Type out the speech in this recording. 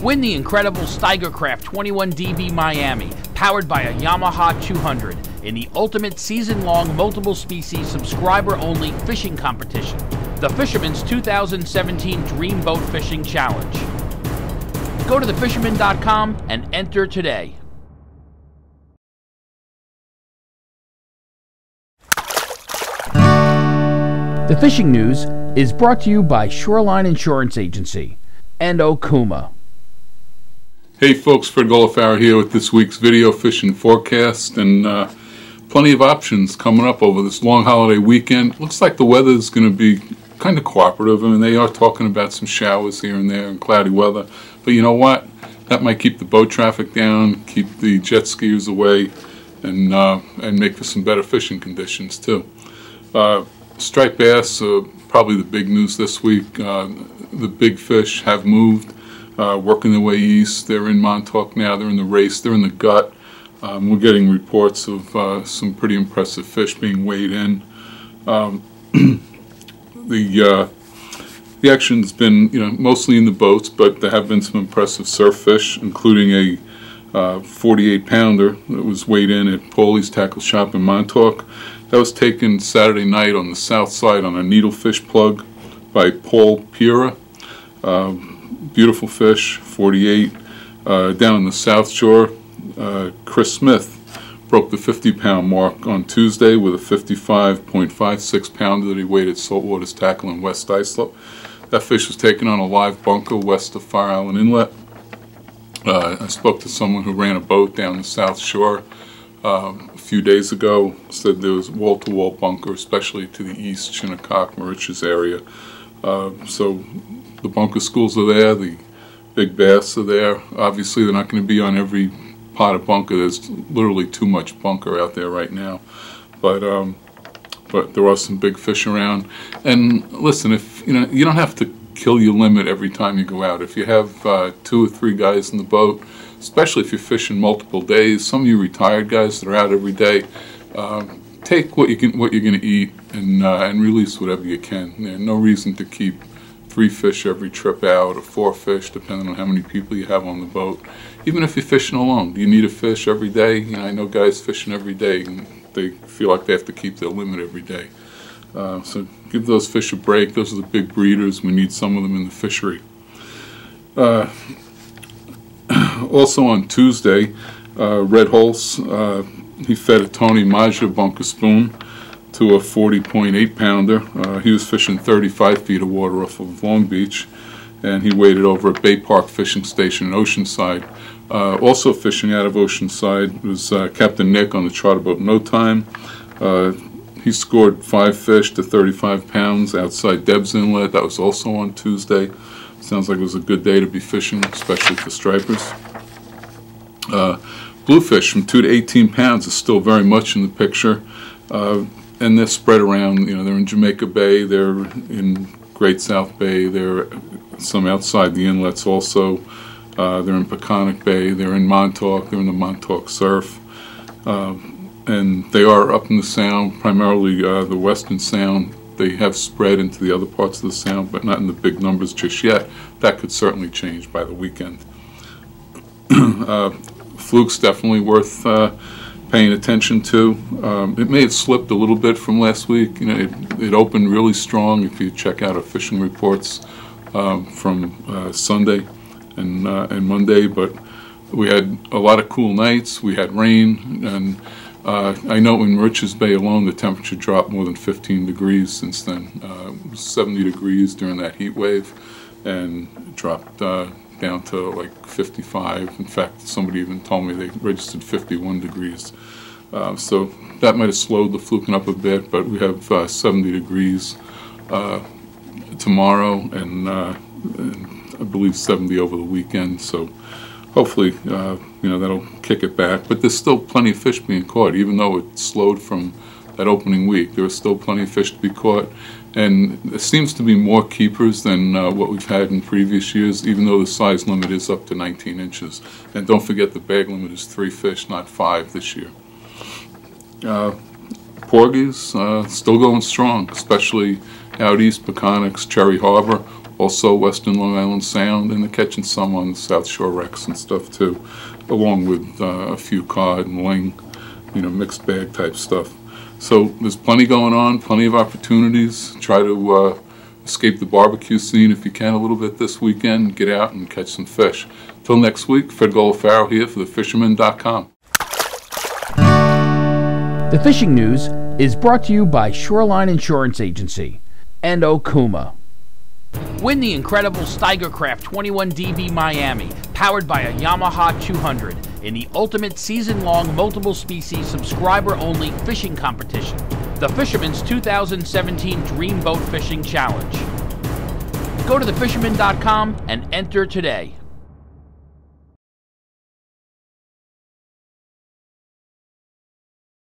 Win the incredible Steigercraft 21DB Miami, powered by a Yamaha 200, in the ultimate season-long multiple-species subscriber-only fishing competition, the Fisherman's 2017 Dream Boat Fishing Challenge. Go to thefisherman.com and enter today. The fishing news is brought to you by Shoreline Insurance Agency and Okuma. Hey folks, Fred Golofaro here with this week's video fishing forecast, and plenty of options coming up over this long holiday weekend. Looks like the weather is going to be kind of cooperative. I mean, they are talking about some showers here and there and cloudy weather, but you know what? That might keep the boat traffic down, keep the jet skiers away, and make for some better fishing conditions too. Striped bass are probably the big news this week. The big fish have moved, working their way east. They're in Montauk now. They're in the race. They're in the gut. We're getting reports of some pretty impressive fish being weighed in. The action's been, mostly in the boats, but there have been some impressive surf fish, including a 48-pounder that was weighed in at Porgy's Tackle Shop in Montauk. That was taken Saturday night on the south side on a needlefish plug by Paul Pira. Beautiful fish, 48. Down on the South Shore, Chris Smith broke the 50-pound mark on Tuesday with a 55.56 pounder that he weighed at Saltwater's Tackle in West Islip. That fish was taken on a live bunker west of Fire Island Inlet. I spoke to someone who ran a boat down the South Shore a few days ago. Said there was wall-to-wall bunker, especially to the east, Shinnecock, Mauritius area. So the bunker schools are there, the big bass are there. Obviously they're not going to be on every pot of bunker. There's literally too much bunker out there right now. But there are some big fish around. And listen, if you don't have to kill your limit every time you go out. If you have 2 or 3 guys in the boat, especially if you're fishing multiple days, some of you retired guys that are out every day, take what you're going to eat and release whatever you can. There's no reason to keep 3 fish every trip out, or 4 fish, depending on how many people you have on the boat. Even if you're fishing alone, do you need a fish every day? I know guys fishing every day, and they feel like they have to keep their limit every day. So give those fish a break. Those are the big breeders. We need some of them in the fishery. Also on Tuesday, Red Hulse, he fed a Tony Maja bunker spoon to a 40.8 pounder. He was fishing 35 feet of water off of Long Beach, and he weighed it over at Bay Park Fishing Station in Oceanside. Also fishing out of Oceanside was Captain Nick on the charter boat No Time. He scored 5 fish to 35 pounds outside Deb's Inlet. That was also on Tuesday. Sounds like it was a good day to be fishing, especially for stripers. Bluefish from 2 to 18 pounds is still very much in the picture. And they're spread around. They're in Jamaica Bay, they're in Great South Bay, they're some outside the inlets also. They're in Peconic Bay, they're in Montauk, they're in the Montauk Surf. And they are up in the Sound, primarily the Western Sound. They have spread into the other parts of the Sound, but not in the big numbers just yet. That could certainly change by the weekend. Fluke's definitely worth paying attention to. It may have slipped a little bit from last week. It opened really strong if you check out our fishing reports from Sunday and Monday, but we had a lot of cool nights. We had rain, and I know in Mauritius Bay alone the temperature dropped more than 15 degrees since then. It was 70 degrees during that heat wave, and it dropped down to like 55. In fact, somebody even told me they registered 51 degrees. So that might have slowed the fluking up a bit, but we have 70 degrees tomorrow, and I believe 70 over the weekend. So hopefully, that'll kick it back. But there's still plenty of fish being caught, even though it slowed from that opening week. There are still plenty of fish to be caught, and there seems to be more keepers than what we've had in previous years, even though the size limit is up to 19 inches. And don't forget the bag limit is 3 fish, not 5 this year. Porgy's still going strong, especially out east, Peconics, Cherry Harbor. also western Long Island Sound, and they're catching some on the South Shore wrecks and stuff too, along with a few cod and ling, mixed bag type stuff. So there's plenty going on, plenty of opportunities. Try to escape the barbecue scene if you can a little bit this weekend. Get out and catch some fish. Till next week, Fred Golofaro here for thefisherman.com. The Fishing News is brought to you by Shoreline Insurance Agency and Okuma. Win the incredible Steigercraft 21 dB Miami, powered by a Yamaha 200, in the ultimate season-long multiple-species subscriber-only fishing competition, the Fisherman's 2017 Dream Boat Fishing Challenge. Go to thefisherman.com and enter today.